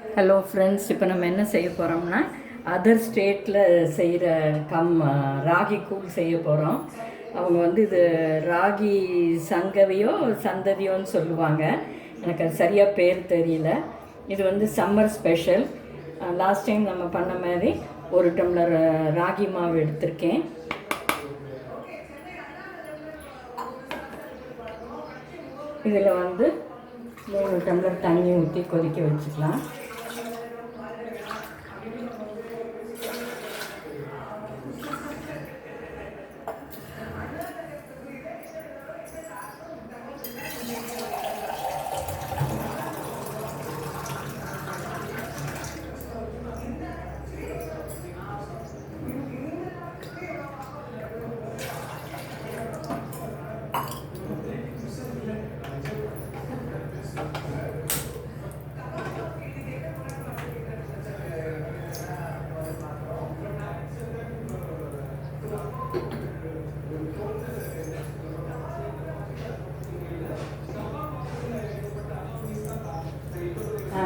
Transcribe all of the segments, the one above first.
Hello friends, இப்போ நம்ம என்ன செய்ய போகிறோம்னா அதர் ஸ்டேட்டில் செய்கிற ராகி கூழ் செய்ய போகிறோம். அவங்க இது ராகி சங்கவியோ சந்ததியோன்னு சொல்லுவாங்க. எனக்கு அது சரியாக பேர் தெரியல. இது சம்மர் ஸ்பெஷல். லாஸ்ட் டைம் நம்ம பண்ண மாதிரி 1 டம்ளர் ராகி மாவு எடுத்திருக்கேன். இதில் 3 டம்ளர் தண்ணி ஊற்றி கொதிக்க வச்சுக்கலாம்.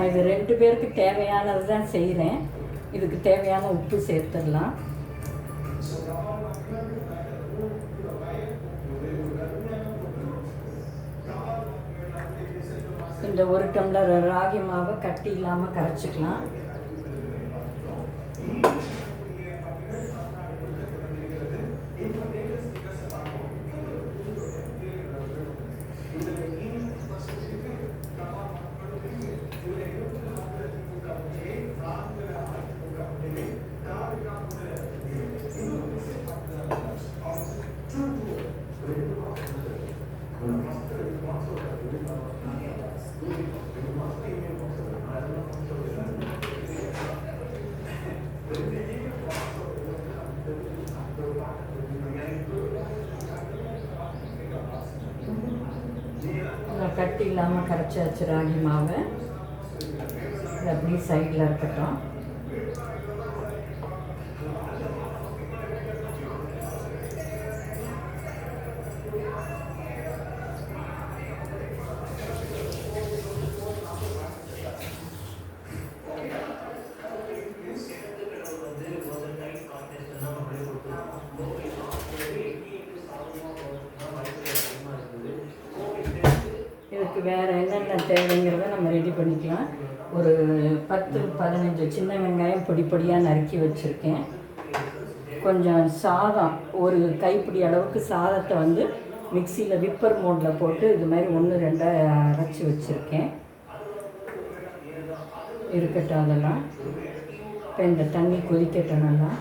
இது 2 பேருக்கு தேவையானது தான் செய்கிறேன். இதுக்கு தேவையான உப்பு சேர்த்துடலாம். இந்த 1 டம்ளர் ராகி மாவை கட்டி இல்லாமல் கரைச்சிக்கலாம். கட்டி இல்லாமல் கரைச்சாச்சு ராகி மாவை. இது அப்படியே சைடில் இருக்கட்டும். இதுக்கு வேறு என்னென்ன தேவைங்கிறத நம்ம ரெடி பண்ணிக்கலாம். ஒரு 10-15 சின்ன வெங்காயம் பொடி பொடியாக நறுக்கி வச்சுருக்கேன். கொஞ்சம் சாதம், ஒரு கைப்பிடி அளவுக்கு சாதத்தை மிக்சியில் விப்பர் மோடில் போட்டு இது மாதிரி 1-2 அரைச்சி வச்சுருக்கேன். இருக்கட்டும். அதெல்லாம் இப்போ இந்த தண்ணி கொதிக்கட்டும் நல்லா.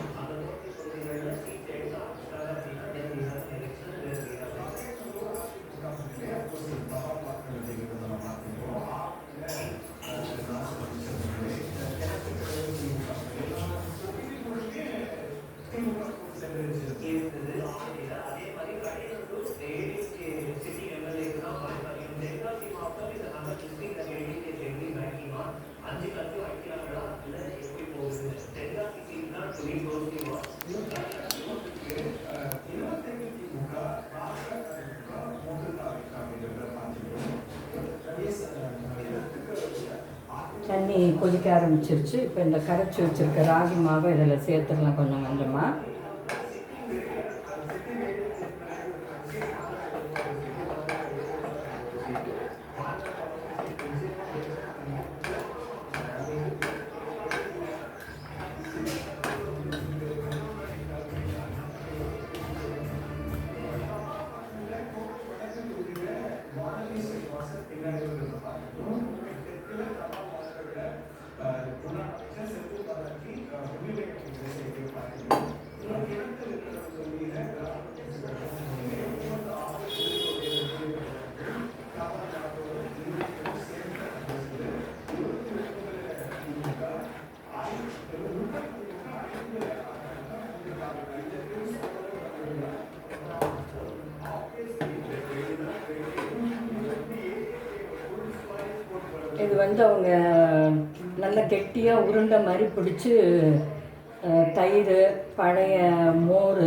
தண்ணி கொதிக்க ஆரம்பிச்சிருச்சு. இப்போ இந்த கரைச்சி வச்சுருக்க ராகி மாவை இதில் சேர்த்துக்கலாம் கொஞ்சம் கொஞ்சமாக. இது அவங்க நல்ல கெட்டியாக உருண்டை மாதிரி பிடிச்சி தயிர், பழைய மோர்,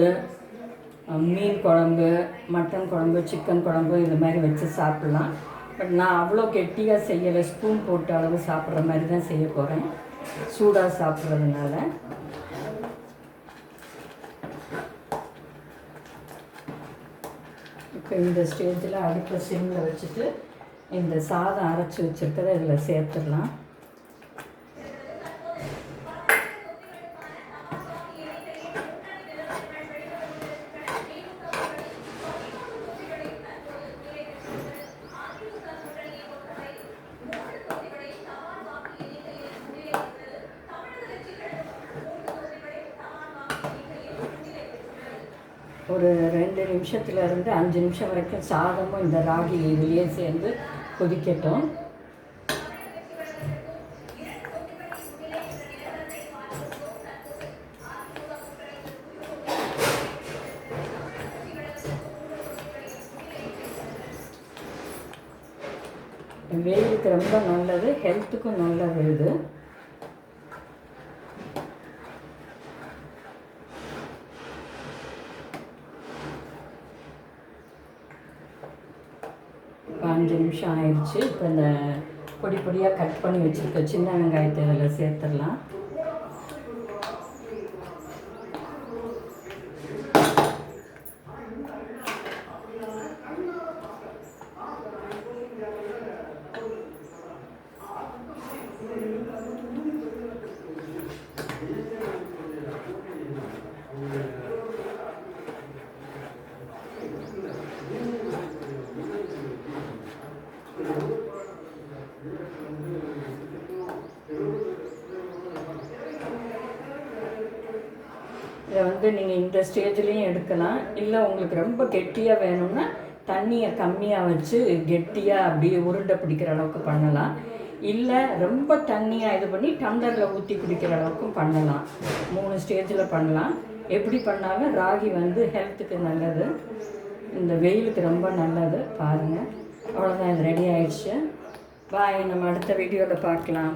மீன் குழம்பு, மட்டன் குழம்பு, சிக்கன் குழம்பு இது மாதிரி வச்சு சாப்பிட்லாம். பட் நான் அவ்வளோ கெட்டியாக செய்யலை, ஸ்பூன் போட்டு அளவு சாப்பிட்ற மாதிரி தான் செய்ய போகிறேன், சூடாக சாப்பிட்றதுனால. இப்போ இந்த ஸ்டேஜில் அடுப்பை சிம்மில் வச்சுட்டு இந்த சாதம் அரைச்சி வச்சுருக்கிறத இதில் சேர்த்துடலாம். ஒரு 2 நிமிஷத்துலேருந்து 5 நிமிஷம் வரைக்கும் சாதமும் இந்த ராகி வெளியே சேர்ந்து கொதிக்கட்டும். வெயிலுக்கு ரொம்ப நல்லது, ஹெல்த்துக்கும் நல்லது இது. இப்போ 5 நிமிஷம் ஆயிடுச்சு. இப்போ இந்த பொடி பொடியாக கட் பண்ணி வச்சுருக்க சின்ன வெங்காயத்தை இதில் சேர்த்துடலாம். இதை வந்து நீங்கள் இந்த ஸ்டேஜ்லேயும் எடுக்கலாம், இல்லை உங்களுக்கு ரொம்ப கெட்டியாக வேணும்னா தண்ணியை கம்மியாக வச்சு கெட்டியாக அப்படியே உருண்டை பிடிக்கிற அளவுக்கு பண்ணலாம், இல்லை ரொம்ப தண்ணியாக இது பண்ணி டம்ளரில் ஊற்றி குடிக்கிற அளவுக்கும் பண்ணலாம். 3 ஸ்டேஜில் பண்ணலாம். எப்படி பண்ணாலும் ராகி வந்து ஹெல்த்துக்கு நல்லது, இந்த வெயிலுக்கு ரொம்ப நல்லது. பாருங்கள், அவ்வளோதான், இது ரெடி ஆயிடுச்சு. பாய், நம்ம அடுத்த வீடியோவில் பார்க்கலாம்.